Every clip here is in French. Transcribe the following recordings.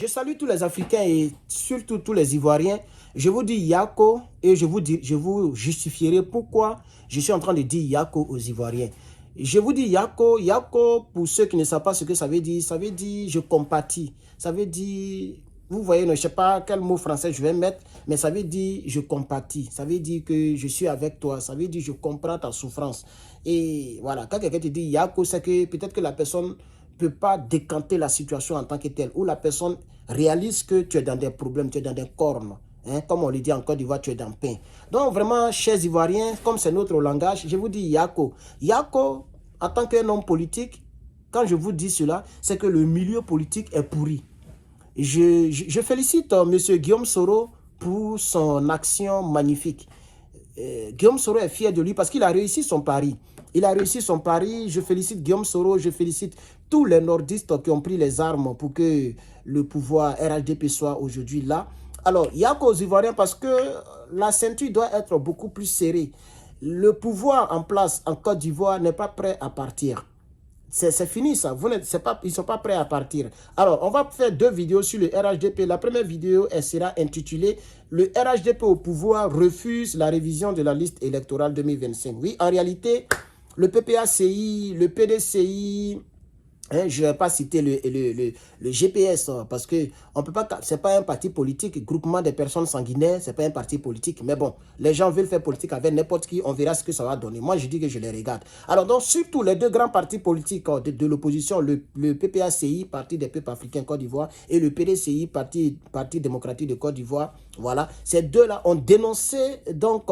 Je salue tous les Africains et surtout tous les Ivoiriens. Je vous dis Yako et je vous justifierai pourquoi je suis en train de dire Yako aux Ivoiriens. Je vous dis Yako, Yako pour ceux qui ne savent pas ce que ça veut dire je compatis. Ça veut dire, vous voyez, je ne sais pas quel mot français je vais mettre, mais ça veut dire je compatis. Ça veut dire que je suis avec toi, ça veut dire je comprends ta souffrance. Et voilà, quand quelqu'un te dit Yako, c'est que peut-être que la personne peut pas décanter la situation en tant que telle, ou la personne réalise que tu es dans des problèmes, tu es dans des cornes. Hein, comme on le dit en Côte d'Ivoire, tu es dans le pain. Donc vraiment, chers Ivoiriens, comme c'est notre langage, je vous dis Yako. Yako, en tant qu'un homme politique, quand je vous dis cela, c'est que le milieu politique est pourri. Je félicite M. Guillaume Soro pour son action magnifique. Guillaume Soro est fier de lui parce qu'il a réussi son pari. Il a réussi son pari. Je félicite Guillaume Soro, je félicite tous les nordistes qui ont pris les armes pour que le pouvoir RHDP soit aujourd'hui là. Alors, il y a qu'aux Ivoiriens parce que la ceinture doit être beaucoup plus serrée. Le pouvoir en place en Côte d'Ivoire n'est pas prêt à partir. C'est fini ça, ils ne sont pas prêts à partir. Alors, on va faire deux vidéos sur le RHDP. La première vidéo, elle sera intitulée « Le RHDP au pouvoir refuse la révision de la liste électorale 2025 ». Oui, en réalité, le PPACI, le PDCI, hein, je ne vais pas citer le GPS parce que on peut pas, c'est pas un parti politique, groupement des personnes sanguinaires, c'est pas un parti politique. Mais bon, les gens veulent faire politique avec n'importe qui, on verra ce que ça va donner. Moi, je dis que je les regarde. Alors, donc, surtout les deux grands partis politiques de l'opposition, le PPACI, Parti des peuples africains Côte d'Ivoire, et le PDCI, Parti démocratique de Côte d'Ivoire, voilà, ces deux-là ont dénoncé donc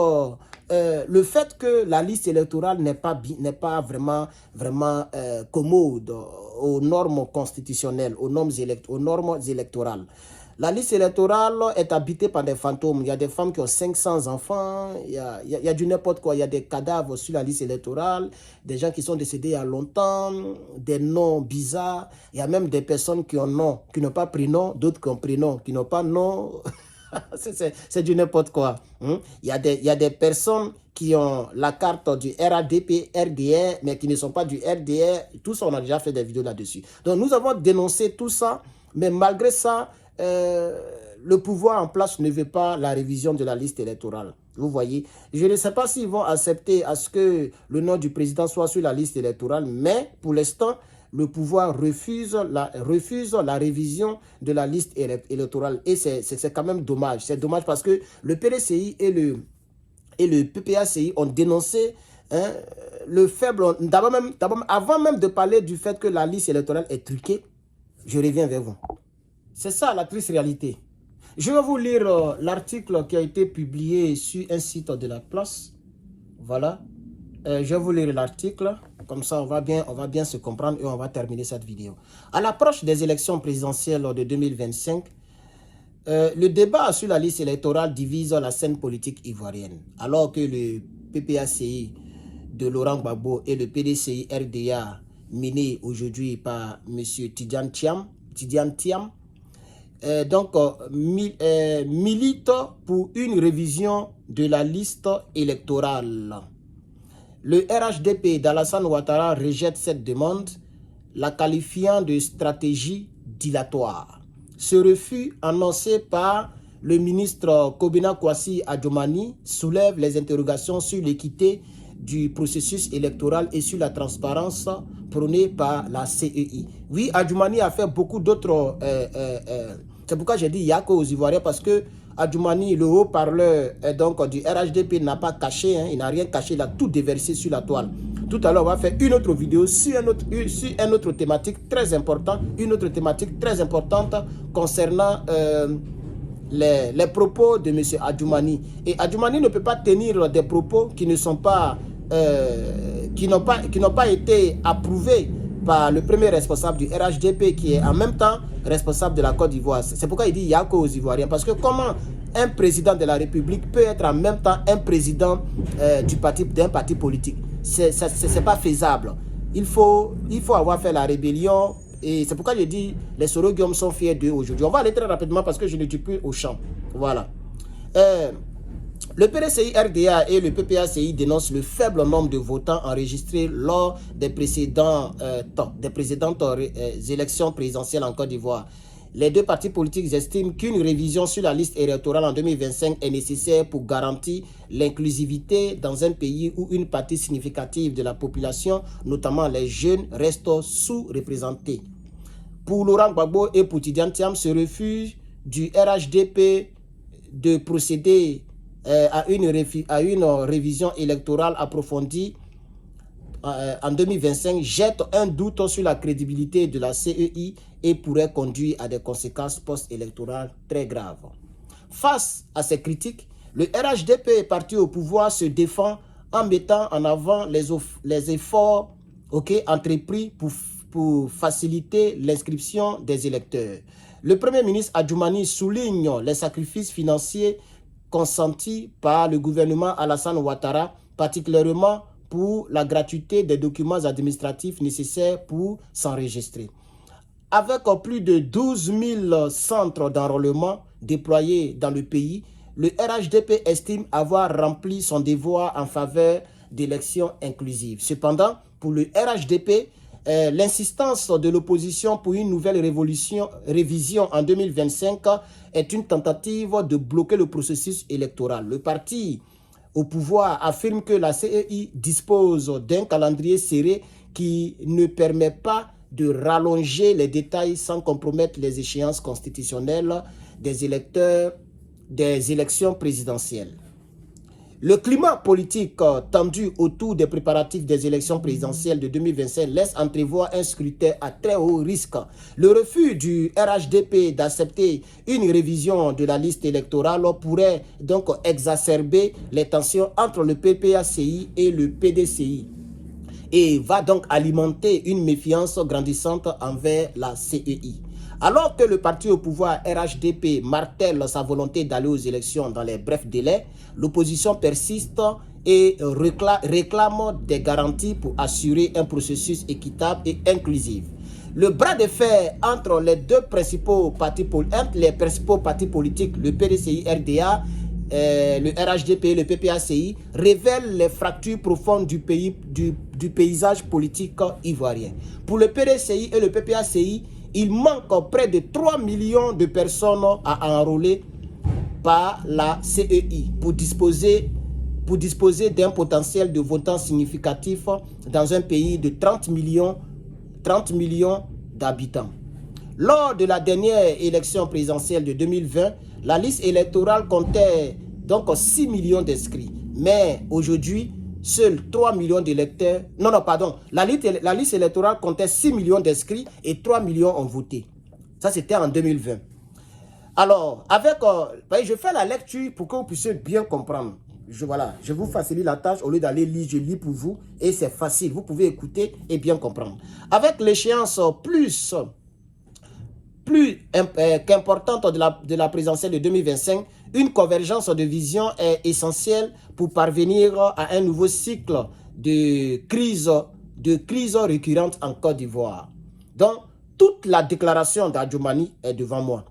le fait que la liste électorale n'est pas vraiment commode aux normes constitutionnelles, aux normes électorales. La liste électorale est habitée par des fantômes. Il y a des femmes qui ont 500 enfants, il y a du n'importe quoi. Il y a des cadavres sur la liste électorale, des gens qui sont décédés il y a longtemps, des noms bizarres. Il y a même des personnes qui ont nom, qui n'ont pas pris nom, d'autres qui ont pris nom, qui n'ont pas nom. C'est du n'importe quoi. Il y a des personnes qui ont la carte du RADP, RDR, mais qui ne sont pas du RDR. Tout ça, on a déjà fait des vidéos là-dessus. Donc, nous avons dénoncé tout ça, mais malgré ça, le pouvoir en place ne veut pas la révision de la liste électorale. Vous voyez, je ne sais pas s'ils vont accepter à ce que le nom du président soit sur la liste électorale, mais pour l'instant, le pouvoir refuse la révision de la liste électorale. Et c'est quand même dommage. C'est dommage parce que le PDCI et le PPACI ont dénoncé le faible... Avant même de parler du fait que la liste électorale est truquée, je reviens vers vous. C'est ça la triste réalité. Je vais vous lire l'article qui a été publié sur un site de la place. Voilà. Je vais vous lire l'article. Comme ça, on va bien se comprendre et on va terminer cette vidéo. À l'approche des élections présidentielles de 2025, le débat sur la liste électorale divise la scène politique ivoirienne. Alors que le PPACI de Laurent Gbagbo et le PDCI RDA, mené aujourd'hui par M. Tidiane Thiam, milite pour une révision de la liste électorale. Le RHDP d'Alassane Ouattara rejette cette demande, la qualifiant de stratégie dilatoire. Ce refus annoncé par le ministre Kobina Kwasi Adjomani soulève les interrogations sur l'équité du processus électoral et sur la transparence prônée par la CEI. Oui, Adjomani a fait beaucoup d'autres... c'est pourquoi j'ai dit Yako aux Ivoiriens, parce que Adjomani, le haut-parleur du RHDP, n'a pas caché, il n'a rien caché, il a tout déversé sur la toile. Tout à l'heure, on va faire une autre vidéo sur une autre thématique très importante, concernant les propos de M. Adjomani. Et Adjomani ne peut pas tenir des propos qui ne sont pas, qui n'ont pas été approuvés par le premier responsable du RHDP qui est en même temps responsable de la Côte d'Ivoire. C'est pourquoi il dit Yako aux Ivoiriens. Parce que comment un président de la République peut être en même temps un président d'un parti politique? C'est pas faisable. Il faut avoir fait la rébellion. Et c'est pourquoi je dis les Soro Guillaume sont fiers d'eux aujourd'hui. On va aller très rapidement parce que je ne dis plus au champ. Voilà. Le PDCI RDA et le PPACI dénoncent le faible nombre de votants enregistrés lors des précédentes élections présidentielles en Côte d'Ivoire. Les deux partis politiques estiment qu'une révision sur la liste électorale en 2025 est nécessaire pour garantir l'inclusivité dans un pays où une partie significative de la population, notamment les jeunes, reste sous-représentée. Pour Laurent Gbagbo et pour Tidiane Thiam, ce refus du RHDP de procéder à une révision électorale approfondie en 2025 jette un doute sur la crédibilité de la CEI et pourrait conduire à des conséquences post-électorales très graves. Face à ces critiques, le RHDP, parti au pouvoir, se défend en mettant en avant les efforts entrepris pour faciliter l'inscription des électeurs. Le Premier ministre Adjoumani souligne les sacrifices financiers consentis par le gouvernement Alassane Ouattara, particulièrement pour la gratuité des documents administratifs nécessaires pour s'enregistrer. Avec plus de 12 000 centres d'enrôlement déployés dans le pays, le RHDP estime avoir rempli son devoir en faveur d'élections inclusives. Cependant, pour le RHDP, l'insistance de l'opposition pour une nouvelle révision en 2025 est une tentative de bloquer le processus électoral. Le parti au pouvoir affirme que la CEI dispose d'un calendrier serré qui ne permet pas de rallonger les détails sans compromettre les échéances constitutionnelles des élections présidentielles. Le climat politique tendu autour des préparatifs des élections présidentielles de 2025 laisse entrevoir un scrutin à très haut risque. Le refus du RHDP d'accepter une révision de la liste électorale pourrait donc exacerber les tensions entre le PPACI et le PDCI et va donc alimenter une méfiance grandissante envers la CEI. Alors que le parti au pouvoir RHDP martèle sa volonté d'aller aux élections dans les brefs délais, l'opposition persiste et réclame des garanties pour assurer un processus équitable et inclusif. Le bras de fer entre les principaux partis politiques, le PDCI-RDA, le RHDP et le PPACI, révèle les fractures profondes du paysage politique ivoirien. Pour le PDCI et le PPACI, il manque près de 3 millions de personnes à enrôler par la CEI pour disposer d'un potentiel de votants significatif dans un pays de 30 millions d'habitants. Lors de la dernière élection présidentielle de 2020, la liste électorale comptait donc 6 millions d'inscrits. Mais aujourd'hui, seuls 3 millions d'électeurs... la liste électorale comptait 6 millions d'inscrits et 3 millions ont voté. Ça, c'était en 2020. Alors, je fais la lecture pour que vous puissiez bien comprendre. Je vous facilite la tâche au lieu d'aller lire, je lis pour vous et c'est facile. Vous pouvez écouter et bien comprendre. Avec l'échéance plus qu'importante de la présidentielle de 2025, une convergence de vision est essentielle pour parvenir à un nouveau cycle de crise récurrente en Côte d'Ivoire. Donc, toute la déclaration d'Adjoumani est devant moi.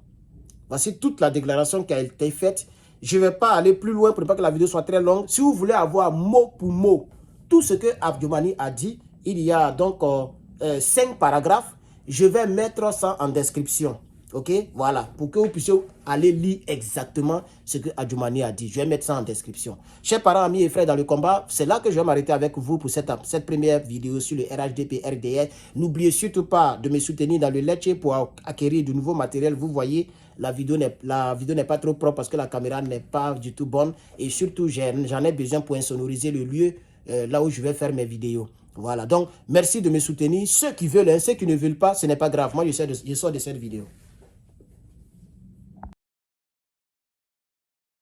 Voici toute la déclaration qui a été faite. Je ne vais pas aller plus loin pour ne pas que la vidéo soit très longue. Si vous voulez avoir mot pour mot tout ce que Adjoumani a dit, il y a donc 5 paragraphes. Je vais mettre ça en description. Ok, voilà, pour que vous puissiez aller lire exactement ce que Adjoumani a dit. Je vais mettre ça en description. Chers parents, amis et frères dans le combat, c'est là que je vais m'arrêter avec vous pour cette première vidéo sur le RHDP-RDS. N'oubliez surtout pas de me soutenir dans le Let's pour acquérir de nouveaux matériels. Vous voyez, la vidéo n'est pas trop propre parce que la caméra n'est pas du tout bonne. Et surtout, j'en ai besoin pour insonoriser le lieu là où je vais faire mes vidéos. Voilà, donc merci de me soutenir. Ceux qui veulent, ceux qui ne veulent pas, ce n'est pas grave. Moi, je sors de cette vidéo.